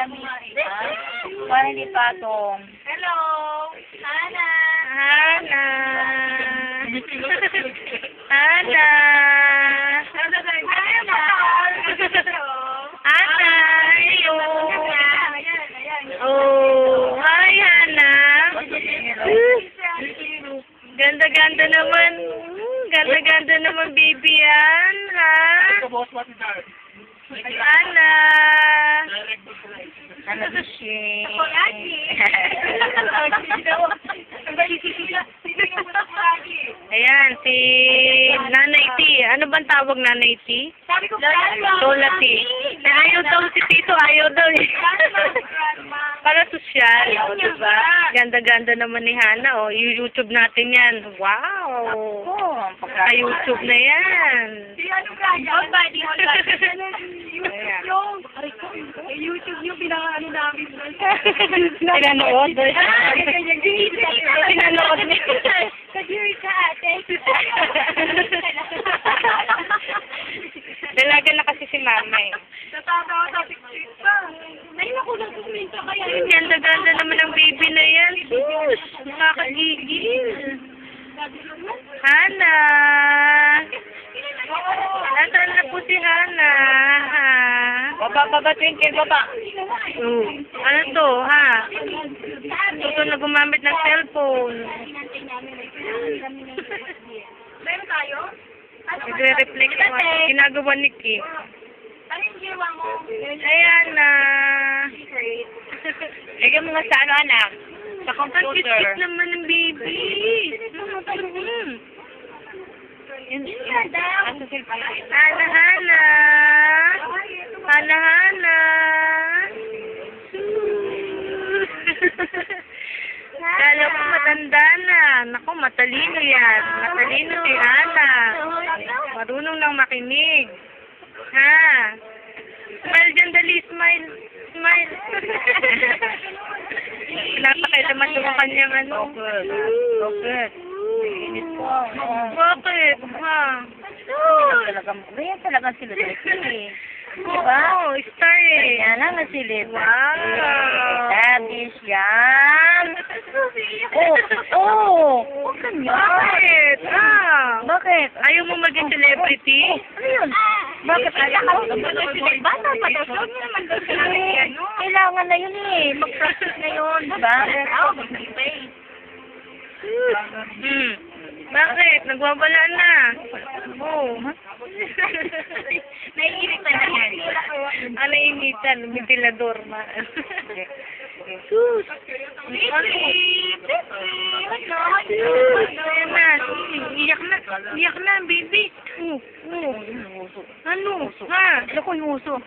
Para ni Patong. Hello! Hana! Hana! Hana! Hana! Hello! Oh, hi Hana! Ganda-ganda naman. Ganda-ganda naman baby yan, ha? Hana! Ano to siya? Ayan, si Nanay T. Ano bang tawag Nanay T? Lola T. Ayaw daw si Tito, ayaw daw eh. Para sosyal, o diba? Ganda-ganda naman ni Hana, o. YouTube natin yan. Wow! Sa YouTube na yan. YouTube yung pinaka-ano namin. Pinanood? Pinanood niya. Kajiri ka, ate. Dalaga na kasi si mama eh. Natatawa sa TikTok pa. Ay, naku, nagkuminta kaya. Ganda-ganda naman ang baby na yan. Sus, nakakagigil. Hana! Nasaan na po si Hana? Ha? Baba, Twinkle, baba. Ano to, ha? Ito na gumamit ng cellphone. Meron tayo? Nagre-reflect mo. Ginagawa ni Kim. Ano yung ginawa mo? Ayan na. Lagyan mo nga sa ano, anak? Sa Ang computer. cute naman ng baby. Asa cellphone? Hana, Hana. Hana, Hana. Kala ko matanda na. Naku, matalino yan. Matalino si Hana. Marunong nang makinig. Ha? Smile dyan, dali. Smile. Smile. Napakailaman yung kanyang ano. Bakit? Init ko. Bakit? Ha? Ganyan talagang sila eh. Oo, star eh. Yan lang ang silid. Wow. Tapos yan. Oh. Huwag ganyan. Bakit? Ah. Bakit? Ayaw mo maging celebrity? Ano yun? Bakit? Bata pa daw. Huwag mo naman daw sila ano. Kailangan na yun eh. Mag-practice na yun. Diba? Bakit? Nagwawala na. Oo. Naiinit na na yan. Ano initan? Ventilador ma. Sus. Ayan na. Iyak na. Iyak na, baby. Ano? Ha? Naku, yung uso.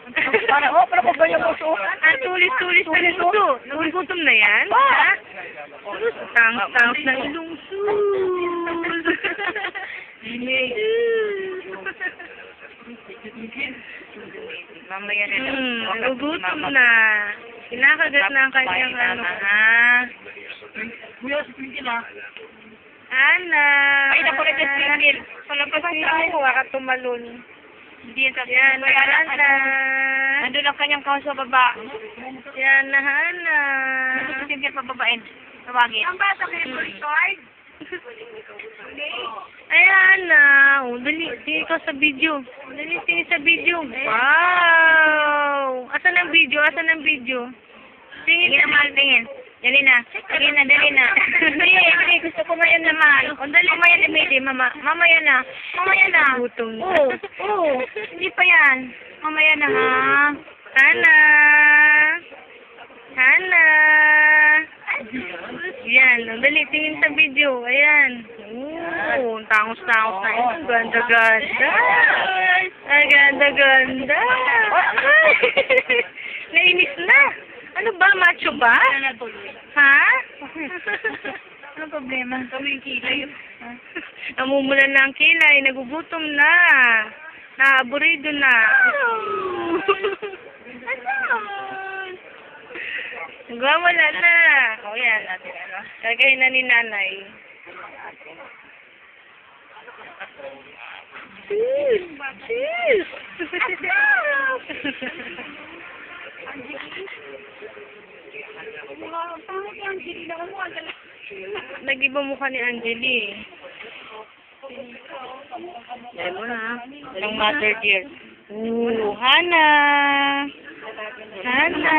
Para ko ganyan uso. Ah, tulis na uso. Nagugutom na yan? Ha? Tangs ng ilong sus. Mamaya na lang. Nagugutom na. Kinakagat na ang kanyang ano. Ha? Kuya, si Twinkle ha. Ana. Ay, naku, nag-Twinkle. Palapasin ako. Waka tumalon. Hindi yan sa Yan, Ana. Nandun ang kanyang kawas sa baba. Yan na, Hana. Si Twinkle pababain. Tawagin. Ang bata kayo po record? Ayan na. Oh, dali. Tingin ka sa video. Dali, tingin sa video. Wow! Asan ang video? Asan ang video? Tingin Tingin na mahal, tingin. Dali na. Dali na, dali na. Hindi, gusto ko ngayon naman. O, dali. Mamaya na, Midi, mama. Mamaya na. Mamaya na. Gutom. Oo. Hindi pa yan. Mamaya na, ha? Hana! Hana! Yan. Dali, tingin sa video. Ayan. Oo, tangos-tangos na. Ang ganda-ganda. Ang ganda-ganda. Nainis na. Ano ba? Macho ba? Ha? Anong problema? Kami yung kilay. Namumulan na ang kilay. Nagugutom na. Naaburido na. Nagwawala na. O yan. Kagay na ni nanay. Cheese! Cheese! Pangit yung Angeli na kumuha. Nag-iba mukha ni Angeli. Dahil mo na. Ng mother dear. Ooh, Hana! Hana!